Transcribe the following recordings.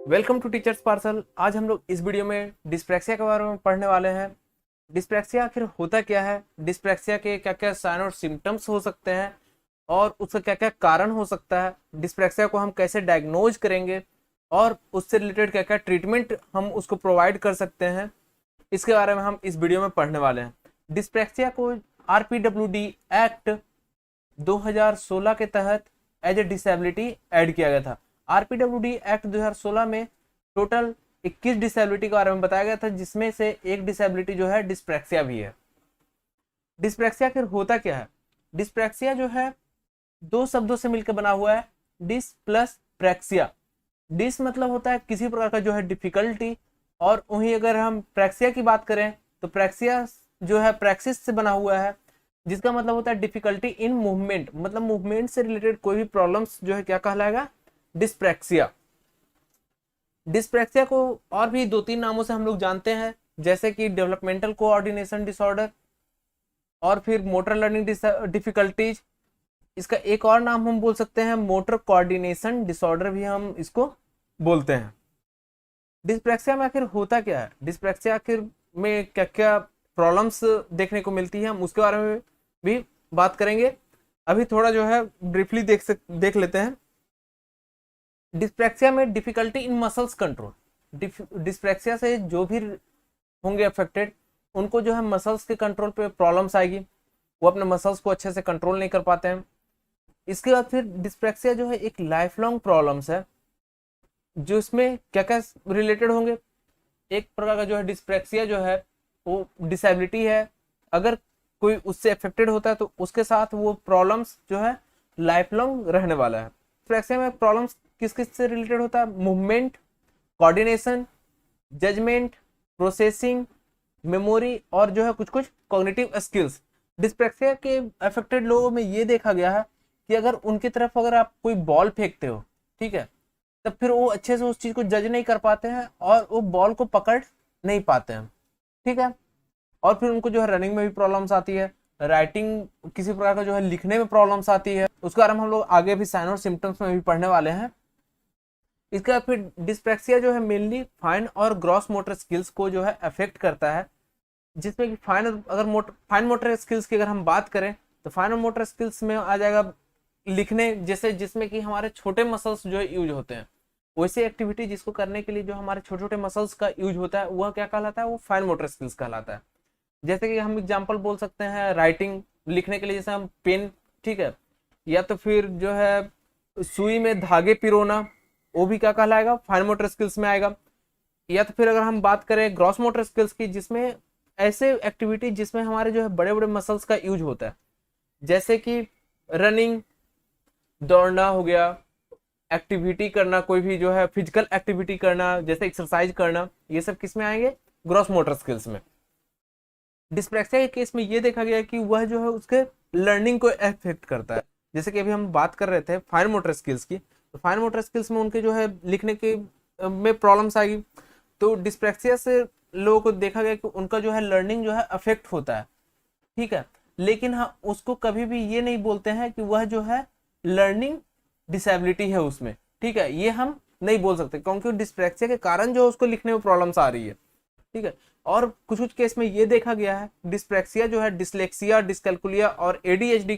Welcome to teachers parcel. आज हम लोग इस वीडियो में डिस्प्रैक्सिया के बारे में पढ़ने वाले हैं। डिस्प्रैक्सिया आखिर होता क्या है, डिस्प्रैक्सिया के क्या क्या साइन और सिम्टम्स हो सकते हैं और उसका क्या क्या कारण हो सकता है, डिस्प्रैक्सिया को हम कैसे डायग्नोज करेंगे और उससे रिलेटेड क्या क्या ट्रीटमेंट हम उसको प्रोवाइड कर सकते हैं, इसके बारे में हम इस वीडियो में पढ़ने वाले हैं। डिस्प्रैक्सिया को RPWD एक्ट 2016 के तहत एज ए डिसेबिलिटी ऐड किया गया था। RPWD एक्ट 2016 में टोटल 21 डिसेबिलिटी के बारे में बताया गया था, जिसमें से एक डिसेबिलिटी जो है डिस्प्रैक्सिया भी है। डिस्प्रैक्सिया फिर होता क्या है? डिस्प्रैक्सिया जो है दो शब्दों से मिलकर बना हुआ है, डिस प्लस प्रैक्सिया। डिस मतलब होता है किसी प्रकार का जो है डिफिकल्टी, और वहीं अगर हम प्रैक्सिया की बात करें तो प्रैक्सिया जो है प्रैक्सिस से बना हुआ है, जिसका मतलब होता है डिफिकल्टी इन मूवमेंट, मतलब मूवमेंट से रिलेटेड कोई भी प्रॉब्लम्स जो है क्या कहलाएगा, डिस्प्रैक्सिया। डिस्प्रैक्सिया को और भी दो तीन नामों से हम लोग जानते हैं, जैसे कि डेवलपमेंटल कोऑर्डिनेशन डिसऑर्डर और फिर मोटर लर्निंग डिफिकल्टीज। इसका एक और नाम हम बोल सकते हैं मोटर कोऑर्डिनेशन डिसऑर्डर भी हम इसको बोलते हैं। डिस्प्रैक्सिया में आखिर होता क्या है, डिस्प्रैक्सिया आखिर में क्या क्या प्रॉब्लम्स देखने को मिलती है, हम उसके बारे में भी बात करेंगे। अभी थोड़ा जो है ब्रीफली देख लेते हैं। डिस्प्रैक्सिया में difficulty in muscles control. Dyspraxia से जो भी होंगे अफेक्टेड, उनको जो है मसल्स के कंट्रोल पे प्रॉब्लम्स आएगी, वो अपने मसल्स को अच्छे से कंट्रोल नहीं कर पाते हैं। इसके बाद फिर डिस्प्रैक्सिया जो है एक लाइफ लॉन्ग प्रॉब्लम्स है, जो इसमें क्या क्या रिलेटेड होंगे। एक प्रकार का जो है डिस्प्रैक्सिया जो है वो डिसेबिलिटी है, अगर कोई उससे अफेक्टेड होता है तो उसके साथ वो प्रॉब्लम्स जो है लाइफ लॉन्ग रहने वाला है। डिस्प्रैक्सिया में प्रॉब्लम्स किस किस से रिलेटेड होता है? Movement, coordination, judgement, processing, memory और जो है कुछ कुछ कॉग्निटिव स्किल्स। डिस्प्रैक्सिया के अफेक्टेड लोगों में ये देखा गया है कि अगर उनकी तरफ अगर आप कोई बॉल फेंकते हो, ठीक है, तब फिर वो अच्छे से उस चीज को जज नहीं कर पाते हैं और वो बॉल को पकड़ नहीं पाते हैं, ठीक है। और फिर उनको जो है रनिंग में भी प्रॉब्लम्स आती है, राइटिंग किसी प्रकार का जो है लिखने में प्रॉब्लम्स आती है। उसके बारे में हम लोग आगे भी साइन और सिम्टम्स में भी पढ़ने वाले हैं। इसके बाद फिर डिस्प्रैक्सिया जो है मेनली फाइन और ग्रॉस मोटर स्किल्स को जो है अफेक्ट करता है, जिसमें कि फाइन मोटर स्किल्स की अगर हम बात करें तो फाइन मोटर स्किल्स में आ जाएगा लिखने जैसे, जिसमें कि हमारे छोटे मसल्स जो है यूज होते हैं। वैसी एक्टिविटी जिसको करने के लिए जो हमारे छोटे छोटे मसल्स का यूज होता है वह क्या कहलाता है, वो फाइन मोटर स्किल्स कहलाता है। जैसे कि हम एग्जांपल बोल सकते हैं राइटिंग, लिखने के लिए जैसे हम पेन, ठीक है, या तो फिर जो है सुई में धागे पिरोना, वो भी क्या कहलाएगा, फाइन मोटर स्किल्स में आएगा। या तो फिर अगर हम बात करें ग्रॉस मोटर स्किल्स की, जिसमें ऐसे एक्टिविटी जिसमें हमारे जो है बड़े बड़े मसल्स का यूज होता है, जैसे कि रनिंग, दौड़ना हो गया, एक्टिविटी करना, कोई भी जो है फिजिकल एक्टिविटी करना जैसे एक्सरसाइज करना, ये सब किस में आएंगे, ग्रॉस मोटर स्किल्स में। डिस्प्रैक्सिया के केस में ये देखा गया है कि वह जो है उसके लर्निंग को अफेक्ट करता है। जैसे कि अभी हम बात कर रहे थे फाइन मोटर स्किल्स की, तो फाइन मोटर स्किल्स में उनके जो है लिखने के में प्रॉब्लम्स आएगी। तो डिस्प्रैक्सिया से लोगों को देखा गया कि उनका जो है लर्निंग जो है अफेक्ट होता है, ठीक है। लेकिन हाँ, उसको कभी भी ये नहीं बोलते हैं कि वह जो है लर्निंग डिसेबिलिटी है उसमें, ठीक है, ये हम नहीं बोल सकते, क्योंकि डिस्प्रैक्सिया के कारण जो उसको लिखने में प्रॉब्लम्स आ रही है, ठीक है। और कुछ कुछ केस में ये देखा गया है डिस्प्रैक्सिया जो है डिसलेक्सिया, डिस्कैल्कुलिया और ADHD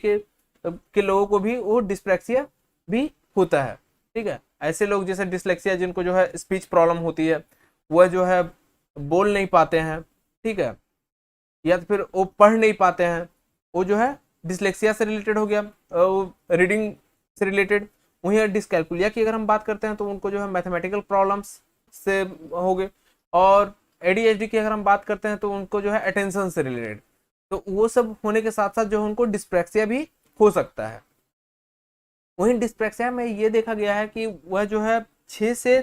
के लोगों को भी वो डिस्प्रैक्सिया भी होता है, ठीक है। ऐसे लोग जैसे डिसलेक्सिया जिनको जो है स्पीच प्रॉब्लम होती है, वह जो है बोल नहीं पाते हैं, ठीक है, या तो फिर वो पढ़ नहीं पाते हैं, वो जो है डिसलेक्सिया से रिलेटेड हो गया, रीडिंग से रिलेटेड। वहीं डिस्कैल्कुलिया की अगर हम बात करते हैं तो उनको जो है मैथमेटिकल प्रॉब्लम्स से हो गए, और ADHD की अगर हम बात करते हैं तो उनको जो है अटेंशन से रिलेटेड। तो वो सब होने के साथ साथ जो है उनको डिस्प्रैक्सिया भी हो सकता है। वहीं डिस्प्रैक्सिया में ये देखा गया है कि वह जो है 6 से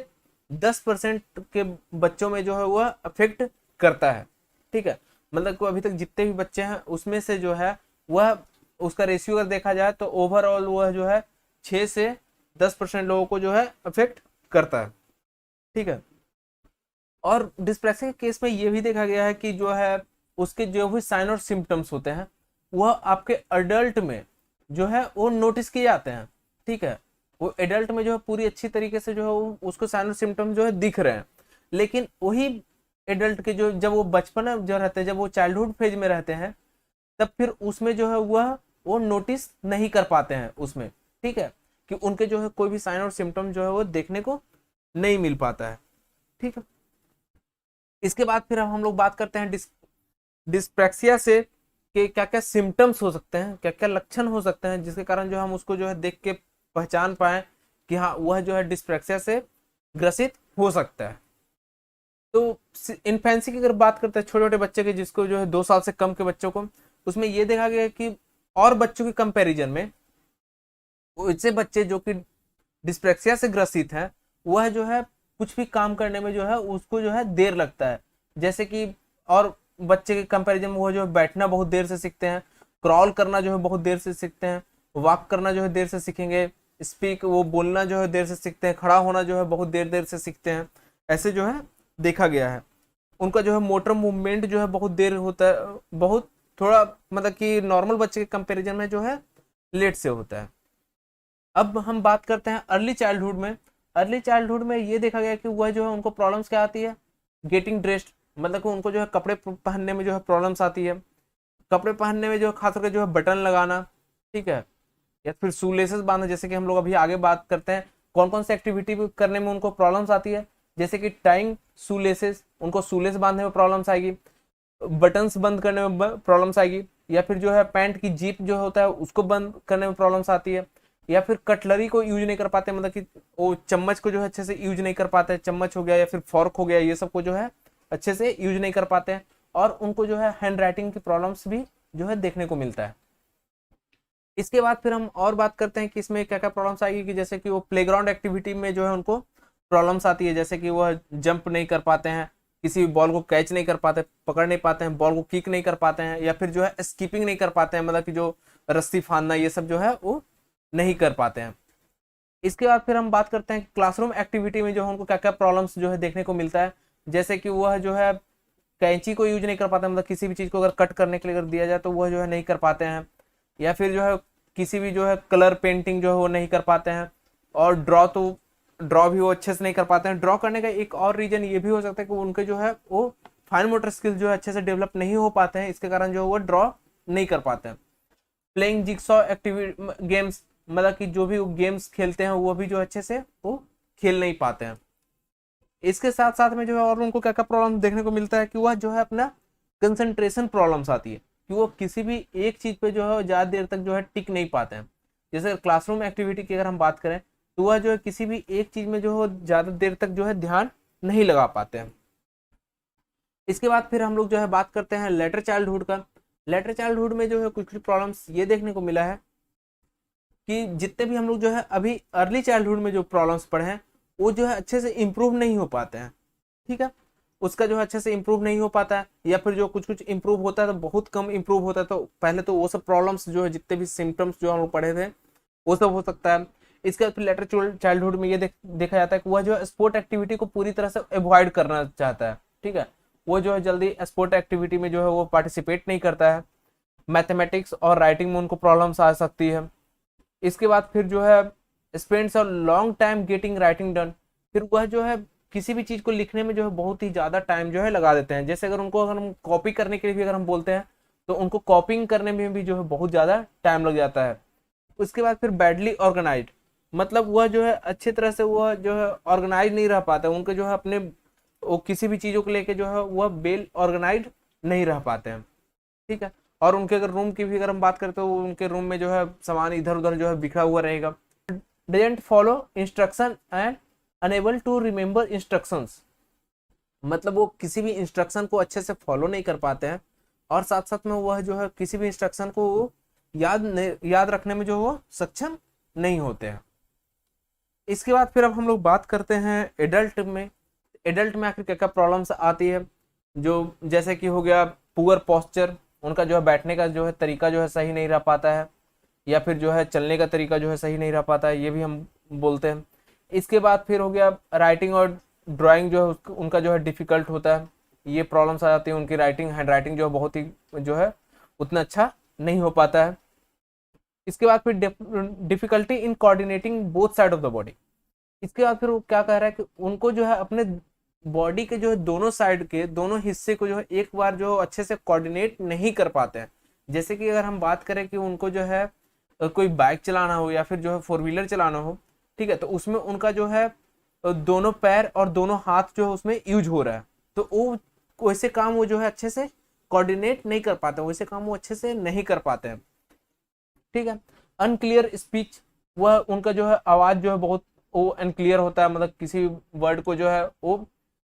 10% के बच्चों में जो है वह अफेक्ट करता है, ठीक है। मतलब कि अभी तक जितने भी बच्चे हैं उसमें से जो है वह उसका रेशियो अगर देखा जाए तो ओवरऑल वह जो है 6 से 10% लोगों को जो है अफेक्ट करता है, ठीक है। और डिस्प्रैक्सिया के केस में ये भी देखा गया है कि जो है उसके जो भी साइन और सिम्टम्स होते हैं वह आपके अडल्ट में जो है वो नोटिस किए जाते हैं, ठीक है। वो एडल्ट में जो है पूरी अच्छी तरीके से जो है उसको साइन और सिम्टम्स जो है दिख रहे हैं, लेकिन वही एडल्ट के जो जब वो बचपन जो रहते हैं, जब वो चाइल्डहुड फेज में रहते हैं, तब फिर उसमें जो है वह वो नोटिस नहीं कर पाते हैं उसमें, ठीक है, कि उनके जो है कोई भी साइन और सिम्टम जो है वो देखने को नहीं मिल पाता है, ठीक है। इसके बाद फिर हम लोग बात करते हैं डिस्प्रैक्सिया से कि क्या क्या सिम्टम्स हो सकते हैं, क्या क्या लक्षण हो सकते हैं जिसके कारण जो हम उसको जो है देख के पहचान पाए कि हाँ वह जो है डिस्प्रैक्सिया से ग्रसित हो सकता है। तो इन्फेंसी की अगर बात करते हैं, छोटे छोटे बच्चे के जिसको जो है 2 साल से कम के बच्चों को, उसमें यह देखा गया कि और बच्चों के कंपैरिजन में वैसे बच्चे जो कि डिस्प्रैक्सिया से ग्रसित हैं, वह जो है कुछ भी काम करने में जो है उसको जो है देर लगता है। जैसे कि और बच्चे के कंपैरिजन में वो जो है बैठना बहुत देर से सीखते हैं, क्रॉल करना जो है बहुत देर से सीखते हैं, वॉक करना जो है देर से सीखेंगे, स्पीक वो बोलना जो है देर से सीखते हैं, खड़ा होना जो है बहुत देर देर से सीखते हैं, ऐसे जो है देखा गया है। उनका जो है मोटर मूवमेंट जो है बहुत देर होता है, बहुत थोड़ा मतलब कि नॉर्मल बच्चे के कंपैरिजन में जो है लेट से होता है। अब हम बात करते हैं अर्ली चाइल्डहुड में। अर्ली चाइल्डहुड में ये देखा गया कि वह जो है उनको प्रॉब्लम्स क्या आती है, गेटिंग ड्रेस्ड, मतलब कि उनको जो है कपड़े पहनने में जो है प्रॉब्लम्स आती है। कपड़े पहनने में जो है खास करके जो है बटन लगाना, ठीक है, या फिर शूलेसेस बांधना, जैसे कि हम लोग अभी आगे बात करते हैं कौन कौन सी एक्टिविटी करने में उनको प्रॉब्लम्स आती है, जैसे कि टाइंग शूलेसेस, उनको शूलेस बांधने में प्रॉब्लम्स आएगी, बटन्स बंद करने में प्रॉब्लम्स आएगी, या फिर जो है पैंट की जीप जो होता है उसको बंद करने में प्रॉब्लम्स आती है, या फिर कटलरी को यूज नहीं कर पाते, मतलब कि वो चम्मच को जो है अच्छे से यूज नहीं कर पाते, चम्मच हो गया या फिर फॉर्क हो गया, ये सब को जो है अच्छे से यूज नहीं कर पाते हैं, और उनको जो है हैंड राइटिंग की प्रॉब्लम्स भी जो है देखने को मिलता है। इसके बाद फिर हम और बात करते हैं कि इसमें क्या क्या प्रॉब्लम्स आएगी, कि जैसे कि वो प्लेग्राउंड एक्टिविटी में जो है उनको प्रॉब्लम्स आती है, जैसे कि वह जंप नहीं कर पाते हैं, किसी बॉल को कैच नहीं कर पाते, पकड़ नहीं पाते हैं, बॉल को किक नहीं कर पाते हैं, या फिर जो है स्कीपिंग नहीं कर पाते हैं, मतलब कि जो रस्सी फांदना ये सब जो है वो नहीं कर पाते हैं। इसके बाद फिर हम बात करते हैं क्लासरूम एक्टिविटी में जो है उनको क्या क्या प्रॉब्लम्स जो है देखने को मिलता है, जैसे कि वह जो है कैंची को यूज नहीं कर पाते, मतलब किसी भी चीज को अगर कट करने के लिए अगर दिया जाए तो वह जो है नहीं कर पाते हैं, या फिर जो है किसी भी जो है कलर पेंटिंग जो है वो नहीं कर पाते हैं, और ड्रॉ भी वो अच्छे से नहीं कर पाते हैं। ड्रॉ करने का एक और रीजन ये भी हो सकता है कि उनके जो है वो फाइन मोटर स्किल्स जो है अच्छे से डेवलप नहीं हो पाते हैं, इसके कारण जो है वो ड्रॉ नहीं कर पाते हैं। प्लेइंग जिक्सॉ एक्टिविटी गेम्स, मतलब कि जो भी गेम्स खेलते हैं वो भी जो अच्छे से वो खेल नहीं पाते हैं। इसके साथ साथ में जो है और उनको क्या क्या प्रॉब्लम देखने को मिलता है कि वह जो है अपना कंसंट्रेशन प्रॉब्लम्स आती है, कि वो किसी भी एक चीज पे जो है ज्यादा देर तक जो है टिक नहीं पाते हैं। जैसे क्लासरूम एक्टिविटी की अगर हम बात करें तो वह जो है किसी भी एक चीज में जो है ज्यादा देर तक जो है ध्यान नहीं लगा पाते हैं। इसके बाद फिर हम लोग जो है बात करते हैं लेटर चाइल्डहुड का। लेटर चाइल्डहुड में जो है कुछ कुछ प्रॉब्लम्स ये देखने को मिला है कि जितने भी हम लोग जो है अभी अर्ली चाइल्डहुड में जो प्रॉब्लम्स पढ़े हैं वो जो है अच्छे से इम्प्रूव नहीं हो पाते हैं, ठीक है, उसका जो है अच्छे से इम्प्रूव नहीं हो पाता है, या फिर जो कुछ कुछ इम्प्रूव होता है तो बहुत कम इम्प्रूव होता है। तो पहले तो वो सब प्रॉब्लम्स जो है जितने भी सिम्टम्स जो हम लोग पढ़े थे वो सब हो सकता है। इसके बाद फिर लेटर चाइल्डहुड में ये देखा जाता है कि वह जो है स्पोर्ट एक्टिविटी को पूरी तरह से अवॉइड करना चाहता है, ठीक है, वो जो है जल्दी स्पोर्ट एक्टिविटी में जो है वो पार्टिसिपेट नहीं करता है। मैथमेटिक्स और राइटिंग में उनको प्रॉब्लम्स आ सकती है। इसके बाद फिर जो है spends a long time getting writing done, फिर वह जो है किसी भी चीज को लिखने में जो है बहुत ही ज्यादा टाइम जो है लगा देते हैं। जैसे अगर हम कॉपी करने के लिए भी अगर हम बोलते हैं तो उनको कॉपिंग करने में भी जो है बहुत ज्यादा टाइम लग जाता है। उसके बाद फिर बैडली ऑर्गेनाइज्ड, मतलब वह जो है अच्छी तरह से वह जो है ऑर्गेनाइज नहीं रह पाता है, उनके जो है अपने वो किसी भी चीजों को लेके जो है वह वेल ऑर्गेनाइज नहीं रह पाते हैं, ठीक है। और उनके अगर रूम की भी अगर हम बात करें तो उनके रूम में जो है सामान इधर उधर जो है बिखरा हुआ रहेगा। Doesn't follow instruction and unable to remember instructions, मतलब वो किसी भी इंस्ट्रक्शन को अच्छे से फॉलो नहीं कर पाते हैं, और साथ साथ में वह जो है किसी भी इंस्ट्रक्शन को याद रखने में जो वो सक्षम नहीं होते हैं। इसके बाद फिर अब हम लोग बात करते हैं एडल्ट में। एडल्ट में आखिर क्या क्या प्रॉब्लम्स आती है, जो जैसे कि हो गया पुअर पोस्चर, उनका जो है बैठने का जो है तरीका जो है सही नहीं रह पाता है, या फिर जो है चलने का तरीका जो है सही नहीं रह पाता है, ये भी हम बोलते हैं। इसके बाद फिर हो गया राइटिंग और ड्राइंग जो है उनका जो है डिफिकल्ट होता है, ये प्रॉब्लम्स आ जाती है। उनकी राइटिंग हैंड राइटिंग जो है बहुत ही जो है उतना अच्छा नहीं हो पाता है। इसके बाद फिर difficulty in coordinating both side of the body. इसके बाद फिर वो क्या कह रहा है कि उनको जो है अपने बॉडी के जो है दोनों साइड के दोनों हिस्से को जो है एक बार जो अच्छे से कोऑर्डिनेट नहीं कर पाते हैं। जैसे कि अगर हम बात करें कि उनको जो है कोई बाइक चलाना हो या फिर जो है फोर व्हीलर चलाना हो, ठीक है, तो उसमें उनका जो है दोनों पैर और दोनों हाथ जो है उसमें यूज हो रहा है, तो वो वैसे काम वो जो है अच्छे से कोऑर्डिनेट नहीं कर पाते, वैसे काम वो अच्छे से नहीं कर पाते हैं, ठीक है। अनक्लियर स्पीच, वह उनका जो है आवाज जो है बहुत वो अनक्लियर होता है, मतलब किसी वर्ड को जो है वो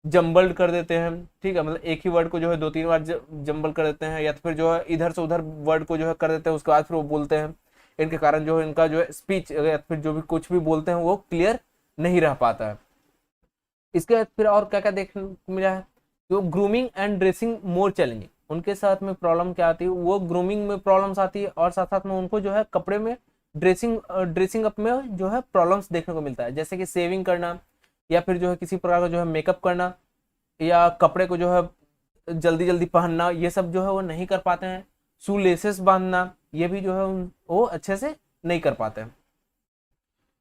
जम्बल्ड कर देते हैं, ठीक है, मतलब एक ही वर्ड को जो है दो तीन बार जम्बल कर देते हैं, या तो फिर जो है इधर से उधर वर्ड को जो है कर देते हैं, उसके बाद फिर वो बोलते हैं। इनके कारण जो है इनका जो है स्पीच या फिर जो भी कुछ भी बोलते हैं वो क्लियर नहीं रह पाता है। इसके बाद फिर और क्या क्या देखने को मिला है, तो grooming and dressing more challenging. उनके साथ में प्रॉब्लम क्या आती है, वो ग्रूमिंग में प्रॉब्लम्स आती है और साथ साथ में उनको जो है कपड़े में ड्रेसिंग अप में जो है प्रॉब्लम्स देखने को मिलता है, जैसे कि सेविंग करना या फिर जो है किसी प्रकार का जो है मेकअप करना या कपड़े को जो है जल्दी जल्दी पहनना, ये सब जो है वो नहीं कर पाते हैं। शू लेसेस बांधना, ये भी जो है वो अच्छे से नहीं कर पाते हैं।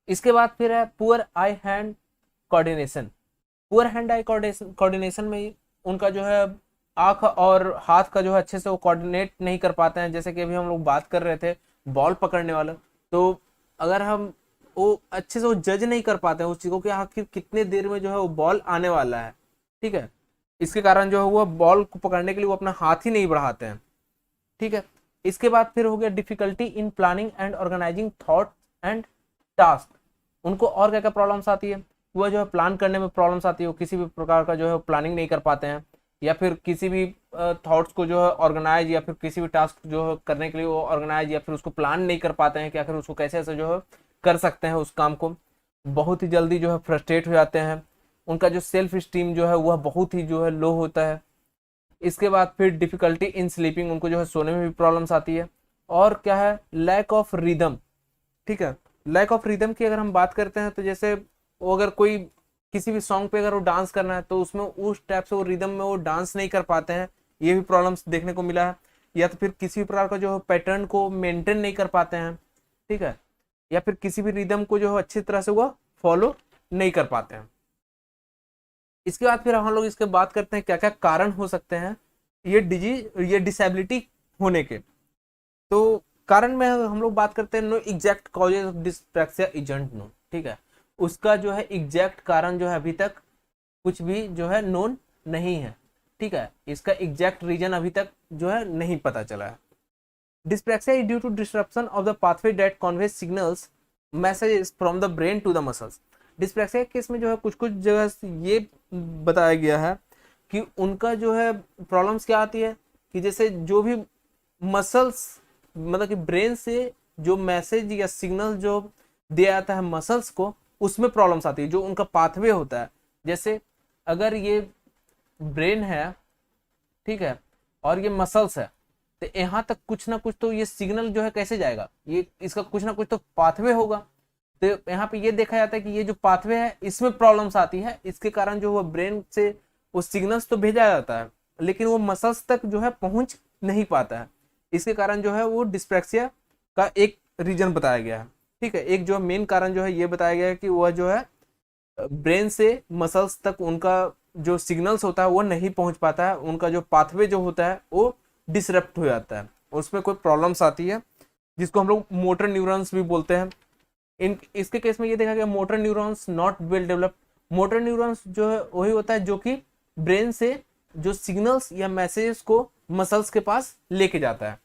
इसके बाद फिर है poor eye hand coordination. Poor hand eye coordination में उनका जो है आंख और हाथ का जो है अच्छे से वो कोऑर्डिनेट नहीं कर पाते हैं। जैसे कि अभी हम लोग बात कर रहे थे बॉल पकड़ने वाला, तो अगर हम वो अच्छे से वो जज नहीं कर पाते हैं उस चीज को कि आखिर कितने देर में जो है वो बॉल आने वाला है, ठीक है, इसके कारण जो है वो बॉल को पकड़ने के लिए वो अपना हाथ ही नहीं बढ़ाते हैं, ठीक है। इसके बाद फिर हो गया difficulty in planning and organizing thought and task. उनको और क्या क्या प्रॉब्लम्स आती है, वह जो है प्लान करने में प्रॉब्लम्स आती है, वो किसी भी प्रकार का जो है प्लानिंग नहीं कर पाते हैं, या फिर किसी भी थॉट्स को जो है ऑर्गेनाइज या फिर किसी भी टास्क जो है करने के लिए वो ऑर्गेनाइज या फिर उसको प्लान नहीं कर पाते हैं कि आखिर उसको कैसे ऐसे जो है कर सकते हैं उस काम को। बहुत ही जल्दी जो है फ्रस्ट्रेट हो जाते हैं, उनका जो सेल्फ स्टीम जो है वह बहुत ही जो है लो होता है। इसके बाद फिर डिफिकल्टी इन स्लीपिंग, उनको जो है सोने में भी प्रॉब्लम्स आती है। और क्या है, लैक ऑफ रिदम, ठीक है। लैक ऑफ रिदम की अगर हम बात करते हैं तो जैसे वो अगर कोई किसी भी सॉन्ग पे अगर वो डांस करना है तो उसमें उस टाइप से वो रिदम में वो डांस नहीं कर पाते हैं, ये भी प्रॉब्लम्स देखने को मिला है। या तो फिर किसी भी प्रकार का जो है पैटर्न को मेंटेन नहीं कर पाते हैं, ठीक है, या फिर किसी भी रिदम को जो है अच्छी तरह से वो फॉलो नहीं कर पाते हैं। इसके बाद फिर हम लोग इसके बात करते हैं क्या क्या कारण हो सकते हैं ये डिसेबिलिटी होने के। तो कारण में हम लोग बात करते हैं no exact causes of dyspraxia isn't known, ठीक है, उसका जो है एग्जैक्ट कारण जो है अभी तक कुछ भी जो है नोन नहीं है, ठीक है, इसका एग्जैक्ट रीजन अभी तक जो है नहीं पता चला है। Dyspraxia is due to disruption of the pathway that conveys signals messages from the brain to the muscles. Dyspraxia के केस में जो है कुछ कुछ जगह ये बताया गया है कि उनका जो है प्रॉब्लम्स क्या आती है कि जैसे जो भी मसल्स मतलब कि ब्रेन से जो मैसेज या सिग्नल जो दिया जाता है मसल्स को, उसमें प्रॉब्लम्स आती है, जो उनका पाथवे होता है। जैसे अगर ये ब्रेन है, ठीक है, और ये मसल्स है, तो यहाँ तक कुछ ना कुछ तो ये सिग्नल जो है कैसे जाएगा, ये इसका कुछ ना कुछ तो पाथवे होगा। तो यहाँ पे ये देखा जाता है कि ये जो पाथवे है इसमें प्रॉब्लम्स आती है, इसके कारण जो वो ब्रेन से वो सिग्नल्स तो भेजा जाता है लेकिन वो मसल्स तक जो है पहुंच नहीं पाता है, इसके कारण जो है वो डिस्प्रैक्सिया का एक रीजन बताया गया है, ठीक है। एक जो मेन कारण जो है ये बताया गया है कि वह जो है ब्रेन से मसल्स तक उनका जो सिग्नल्स होता है वो नहीं पहुंच पाता है, उनका जो पाथवे जो होता है वो डिसरप्ट हो जाता है, उसमें कोई प्रॉब्लम्स आती है जिसको हम लोग मोटर न्यूरॉन्स भी बोलते हैं। इसके केस में ये देखा गया motor neurons not well developed. Motor neurons जो है वही होता है जो कि ब्रेन से जो सिग्नल्स या मैसेजेस को मसल्स के पास लेके जाता है,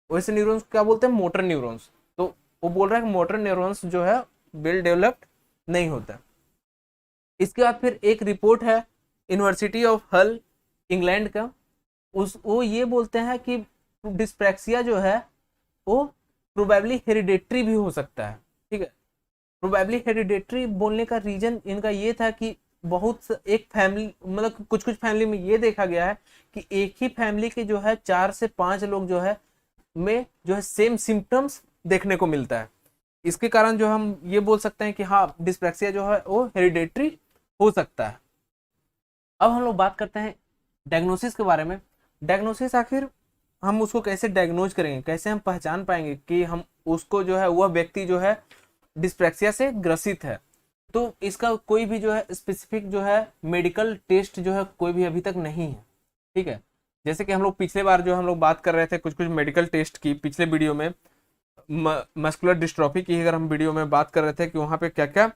वैसे न्यूरॉन्स क्या बोलते हैं, मोटर न्यूरॉन्स। तो वो बोल रहा है कि मोटर न्यूरॉन्स जो है वेल डेवलप्ड नहीं होता। इसके बाद फिर एक रिपोर्ट है यूनिवर्सिटी ऑफ हल इंग्लैंड का, वो ये बोलते हैं कि डिस्प्रैक्सिया जो है वो प्रोबेबली हेरिडेटरी भी हो सकता है, ठीक है। प्रोबेबली हेरिडेटरी बोलने का रीजन इनका ये था कि बहुत एक फैमिली मतलब कुछ कुछ फैमिली में ये देखा गया है कि एक ही फैमिली के जो है 4 से 5 लोग जो है में जो है सेम सिम्टम्स देखने को मिलता है, इसके कारण जो हम ये बोल सकते हैं कि हाँ डिस्प्रैक्सिया जो है वो हेरिडेटरी हो सकता है। अब हम लोग बात करते हैं डायग्नोसिस के बारे में। डायग्नोसिस आखिर हम उसको कैसे डायग्नोज करेंगे, कैसे हम पहचान पाएंगे कि हम उसको जो है वह व्यक्ति जो है डिस्प्रैक्सिया से ग्रसित है। तो इसका कोई भी जो है स्पेसिफिक जो है मेडिकल टेस्ट जो है कोई भी अभी तक नहीं है, ठीक है। जैसे कि हम लोग पिछले बार जो हम लोग बात कर रहे थे कुछ कुछ मेडिकल टेस्ट की, पिछले वीडियो में मस्कुलर डिस्ट्रॉफी की अगर हम वीडियो में बात कर रहे थे कि वहाँ पे क्या क्या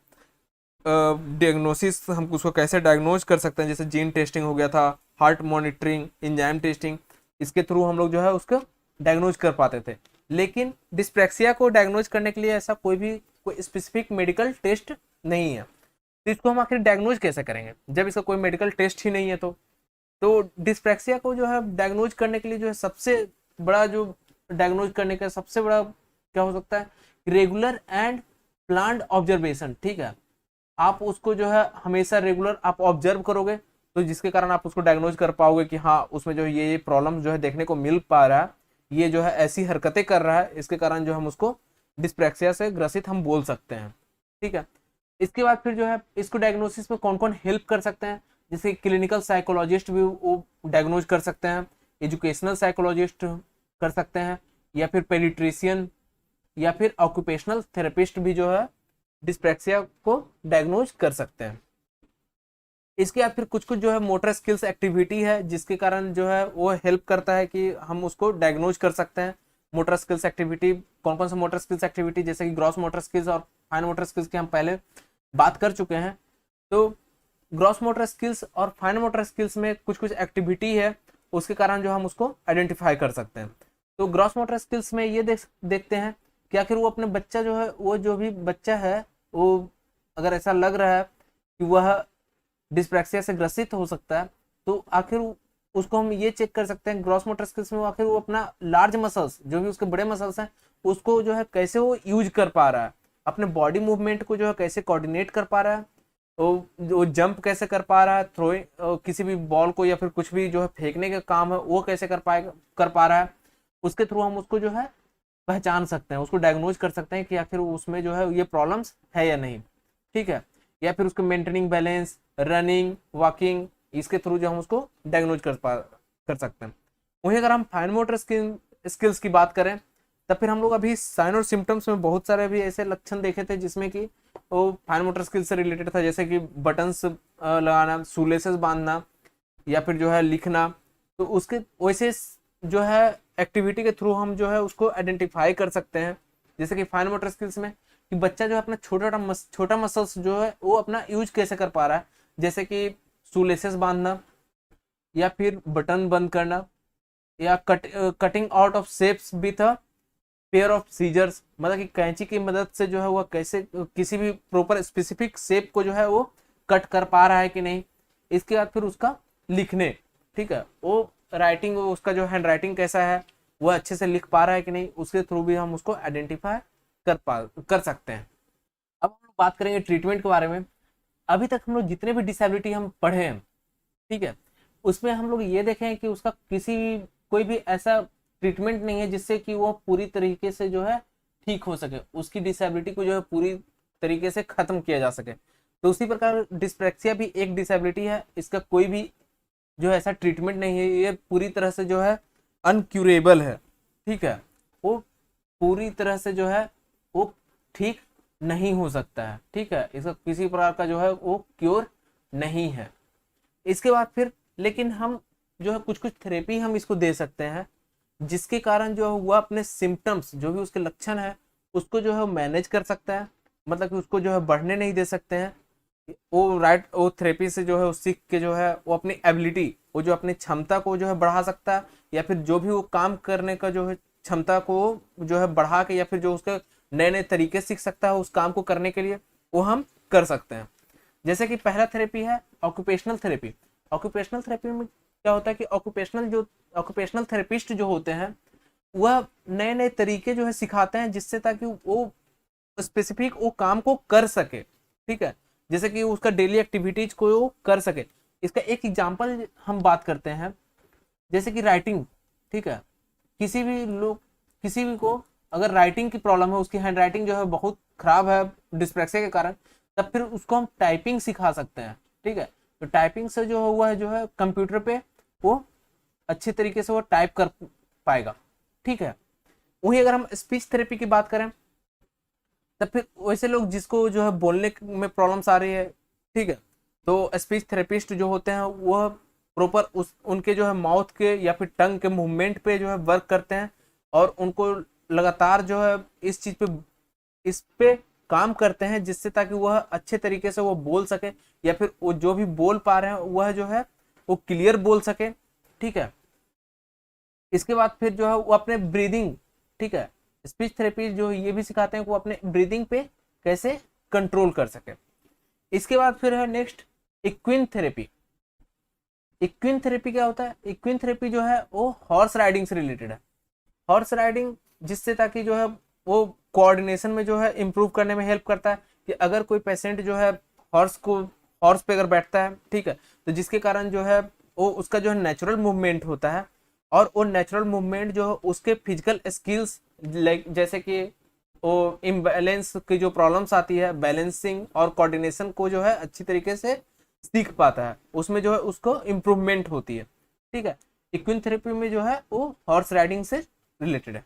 डायग्नोसिस, हम उसको कैसे डायग्नोज कर सकते हैं, जैसे जीन टेस्टिंग हो गया था, हार्ट मॉनिटरिंग, एंजाइम टेस्टिंग, इसके थ्रू हम लोग जो है उसको डायग्नोज कर पाते थे। लेकिन डिस्प्रैक्सिया को डायग्नोज करने के लिए ऐसा कोई स्पेसिफिक मेडिकल टेस्ट नहीं है। तो इसको हम आखिर डायग्नोज कैसे करेंगे जब इसका कोई मेडिकल टेस्ट ही नहीं है? तो डिस्प्रैक्सिया को जो है डायग्नोज करने के लिए जो है सबसे बड़ा जो डायग्नोज करने का सबसे बड़ा क्या हो सकता है, रेगुलर एंड प्लान्ड ऑब्जर्वेशन, ठीक है। आप उसको जो है हमेशा रेगुलर आप ऑब्जर्व करोगे तो जिसके कारण आप उसको डायग्नोज कर पाओगे कि हाँ उसमें जो है ये प्रॉब्लम जो है देखने को मिल पा रहा है, ये जो है ऐसी हरकतें कर रहा है, इसके कारण जो हम उसको डिस्प्रैक्सिया से ग्रसित हम बोल सकते हैं, ठीक है। इसके बाद फिर जो है इसको डायग्नोसिस में कौन कौन हेल्प कर सकते हैं, जैसे क्लिनिकल साइकोलॉजिस्ट भी वो डायग्नोज कर सकते हैं, एजुकेशनल साइकोलॉजिस्ट कर सकते हैं, या फिर पेडिट्रिशियन या फिर ऑक्यूपेशनल थेरेपिस्ट भी जो है डिस्प्रैक्सिया को डायग्नोज कर सकते हैं। इसके बाद फिर कुछ कुछ जो है मोटर स्किल्स एक्टिविटी है जिसके कारण जो है वो हेल्प करता है कि हम उसको डायग्नोज कर सकते हैं। मोटर स्किल्स एक्टिविटी कौन कौन सा मोटर स्किल्स एक्टिविटी, जैसे कि ग्रॉस मोटर स्किल्स और फाइन मोटर स्किल्स की हम पहले बात कर चुके हैं। तो ग्रॉस मोटर स्किल्स और फाइन मोटर स्किल्स में कुछ कुछ एक्टिविटी है उसके कारण जो हम उसको आइडेंटिफाई कर सकते हैं। तो ग्रॉस मोटर स्किल्स में ये देखते हैं कि आखिर वो अपने बच्चा जो है, वो जो भी बच्चा है वो अगर ऐसा लग रहा है कि वह डिस्प्रैक्सिया से ग्रसित हो सकता है, तो आखिर उसको हम ये चेक कर सकते हैं ग्रॉस मोटर स्किल्स में वो आखिर वो अपना लार्ज मसल्स जो भी उसके बड़े मसल्स हैं उसको जो है कैसे वो यूज कर पा रहा है, अपने बॉडी मूवमेंट को जो है कैसे कोऑर्डिनेट कर पा रहा है, वो जंप कैसे कर पा रहा है, थ्रोइंग किसी भी बॉल को या फिर कुछ भी जो है फेंकने का काम है वो कैसे कर पा रहा है। उसके थ्रू हम उसको जो है पहचान सकते हैं, उसको डायग्नोज कर सकते हैं कि आखिर उसमें जो है ये प्रॉब्लम्स है या नहीं, ठीक है। या फिर उसको मेंटेनिंग बैलेंस, रनिंग, वॉकिंग, इसके थ्रू जो हम उसको डायग्नोज कर सकते हैं। वहीं अगर हम फाइन मोटर स्किल्स की बात करें तब फिर हम लोग अभी साइन और सिम्टम्स में बहुत सारे भी ऐसे लक्षण देखे थे जिसमें कि वो फाइन मोटर स्किल्स से रिलेटेड था, जैसे कि बटन्स लगाना, शूलेसेस बांधना या फिर जो है लिखना। तो उसके वैसे जो है एक्टिविटी के थ्रू हम जो है उसको आइडेंटिफाई कर सकते हैं, जैसे कि फाइन मोटर स्किल्स में कि बच्चा जो है अपना छोटा मसल्स जो है वो अपना यूज कैसे कर पा रहा है, जैसे कि शूलेसेस बांधना या फिर बटन बंद करना या cutting out of shapes with a pair of scissors, मतलब कि कैंची की मदद से जो है वह कैसे किसी भी प्रॉपर स्पेसिफिक शेप को जो है वो कट कर पा रहा है कि नहीं। इसके बाद फिर उसका लिखने, ठीक है, वो राइटिंग, उसका जो हैंड राइटिंग कैसा है, वह अच्छे से लिख पा रहा है कि नहीं, उसके थ्रू भी हम उसको आइडेंटिफाई कर सकते हैं। अब हम लोग बात करेंगे ट्रीटमेंट के बारे में। अभी तक हम लोग जितने भी डिसेबिलिटी हम पढ़े हैं, ठीक है, उसमें हम लोग ये देखें कि उसका कोई भी ऐसा ट्रीटमेंट नहीं है जिससे कि वो पूरी तरीके से जो है ठीक हो सके, उसकी डिसेबिलिटी को जो है पूरी तरीके से खत्म किया जा सके। तो उसी प्रकार डिस्प्रैक्सिया भी एक डिसेबिलिटी है, इसका कोई भी जो ऐसा ट्रीटमेंट नहीं है, ये पूरी तरह से जो है अनक्यूरेबल है, ठीक है, वो पूरी तरह से जो है वो ठीक नहीं हो सकता है, ठीक है, इसका किसी प्रकार का जो है वो क्योर नहीं है। इसके बाद फिर लेकिन हम जो है कुछ कुछ थेरेपी हम इसको दे सकते हैं जिसके कारण जो है वह अपने सिम्टम्स जो भी उसके लक्षण है उसको जो है मैनेज कर सकता है, मतलब कि उसको जो है बढ़ने नहीं दे सकते हैं। वो थेरेपी से जो है वो सीख के जो है वो अपनी एबिलिटी, वो जो अपनी क्षमता को जो है बढ़ा सकता है, या फिर जो भी वो काम करने का जो है क्षमता को जो है बढ़ा के या फिर जो उसके नए नए तरीके सीख सकता है उस काम को करने के लिए, वो हम कर सकते हैं। जैसे कि पहला थेरेपी है ऑक्यूपेशनल थेरेपी। ऑक्यूपेशनल थेरेपी में क्या होता है कि ऑक्यूपेशनल थेरेपिस्ट जो होते हैं वह नए नए तरीके जो है सिखाते हैं जिससे ताकि वो स्पेसिफिक वो काम को कर सके, ठीक है, जैसे कि उसका डेली एक्टिविटीज को वो कर सके। इसका एक एग्जांपल हम बात करते हैं, जैसे कि राइटिंग, ठीक है, किसी भी को अगर राइटिंग की प्रॉब्लम है, उसकी हैंड राइटिंग जो है बहुत खराब है डिस्प्रैक्सिया के कारण, तब फिर उसको हम टाइपिंग सिखा सकते हैं, ठीक है। तो टाइपिंग से जो हुआ है जो है कंप्यूटर पे वो अच्छे तरीके से वो टाइप पाएगा। ठीक है, वही अगर हम स्पीच थेरेपी की बात करें तब फिर वैसे लोग जिसको जो है बोलने में प्रॉब्लम्स आ रही है, ठीक है, तो स्पीच थेरेपिस्ट जो होते हैं वह प्रॉपर उस उनके जो है माउथ के या फिर टंग के मूवमेंट पे जो है वर्क करते हैं और उनको लगातार जो है इस पे काम करते हैं, जिससे ताकि वह अच्छे तरीके से वो बोल सके या फिर वो जो भी बोल पा रहे हैं वह जो है वो क्लियर बोल सके। ठीक है, इसके बाद फिर जो है वो अपने ब्रीदिंग, ठीक है, स्पीच थेरेपी जो ये भी सिखाते हैं कि वो अपने ब्रीदिंग पे कैसे कंट्रोल कर सके। इसके बाद फिर है next equine therapy. Equine therapy क्या होता है? इक्विन थेरेपी जो है वो हॉर्स राइडिंग से रिलेटेड है। हॉर्स राइडिंग जिससे ताकि जो है वो कोऑर्डिनेशन में जो है इम्प्रूव करने में हेल्प करता है कि अगर कोई पेशेंट जो है हॉर्स पे अगर बैठता है, ठीक है, तो जिसके कारण जो है वो उसका जो है नेचुरल मूवमेंट होता है और वो नेचुरल मूवमेंट जो है उसके फिजिकल स्किल्स लाइक जैसे कि वो इम्बैलेंस की जो प्रॉब्लम्स आती है, बैलेंसिंग और कोऑर्डिनेशन को जो है अच्छी तरीके से सीख पाता है, उसमें जो है उसको इम्प्रूवमेंट होती है। ठीक है, इक्विन थेरेपी में जो है वो हॉर्स राइडिंग से रिलेटेड है।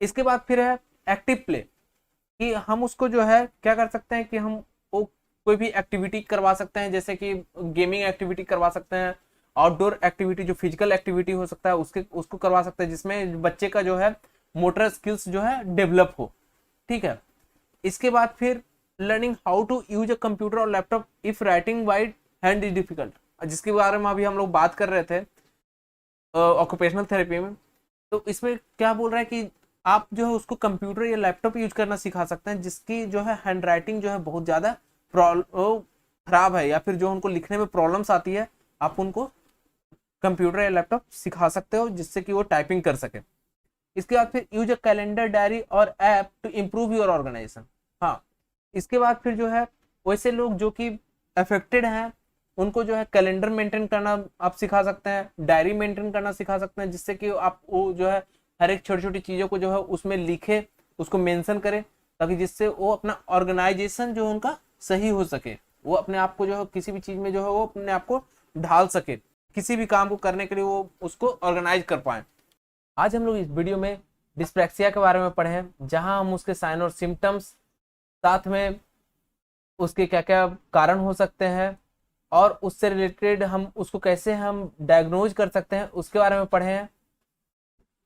इसके बाद फिर है एक्टिव प्ले, कि हम उसको जो है क्या कर सकते हैं कि हम वो कोई भी एक्टिविटी करवा सकते हैं, जैसे कि गेमिंग एक्टिविटी करवा सकते हैं, आउटडोर एक्टिविटी जो फिजिकल एक्टिविटी हो सकता है उसको करवा सकते हैं, जिसमें बच्चे का जो है मोटर स्किल्स जो है डेवलप हो। ठीक है, इसके बाद फिर learning how to use a computer और laptop if writing wide hand is difficult, जिसके बारे में अभी हम लोग बात कर रहे थे ऑक्यूपेशनल थेरेपी में। तो इसमें क्या बोल रहा है कि आप जो है उसको कंप्यूटर या लैपटॉप यूज करना सिखा सकते हैं जिसकी जो है हैंड राइटिंग जो है बहुत ज़्यादा खराब है या फिर जो उनको लिखने में प्रॉब्लम्स आती है, आप उनको कंप्यूटर या लैपटॉप सिखा सकते हो जिससे कि वो टाइपिंग कर सके। इसके बाद फिर यूज अ कैलेंडर, डायरी और app to improve your organisation. हाँ, इसके बाद फिर जो है वैसे लोग जो कि अफेक्टेड हैं उनको जो है कैलेंडर मेंटेन करना आप सिखा सकते हैं, डायरी मेंटेन करना सिखा सकते हैं, जिससे कि आप वो जो है हर एक छोटी छोटी चीज़ों को जो है उसमें लिखे, उसको मेंशन करें, ताकि जिससे वो अपना ऑर्गेनाइजेशन जो उनका सही हो सके, वो अपने आप को जो है किसी भी चीज़ में जो है वो अपने आप को ढाल सके, किसी भी काम को करने के लिए वो उसको ऑर्गेनाइज कर पाए। आज हम लोग इस वीडियो में डिस्प्रैक्सिया के बारे में पढ़े हैं, जहां हम उसके साइन और सिम्टम्स, साथ में उसके क्या क्या कारण हो सकते हैं और उससे रिलेटेड हम उसको कैसे हम डायग्नोज कर सकते हैं उसके बारे में पढ़े हैं,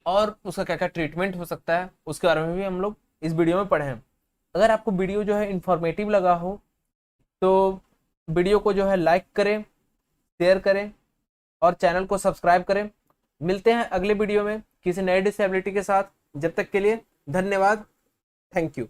और उसका क्या क्या ट्रीटमेंट हो सकता है उसके बारे में भी हम लोग इस वीडियो में पढ़े हैं। अगर आपको वीडियो जो है इंफॉर्मेटिव लगा हो तो वीडियो को जो है लाइक करें, शेयर करें और चैनल को सब्सक्राइब करें। मिलते हैं अगले वीडियो में किसी नए डिसेबिलिटी के साथ। जब तक के लिए धन्यवाद, थैंक यू।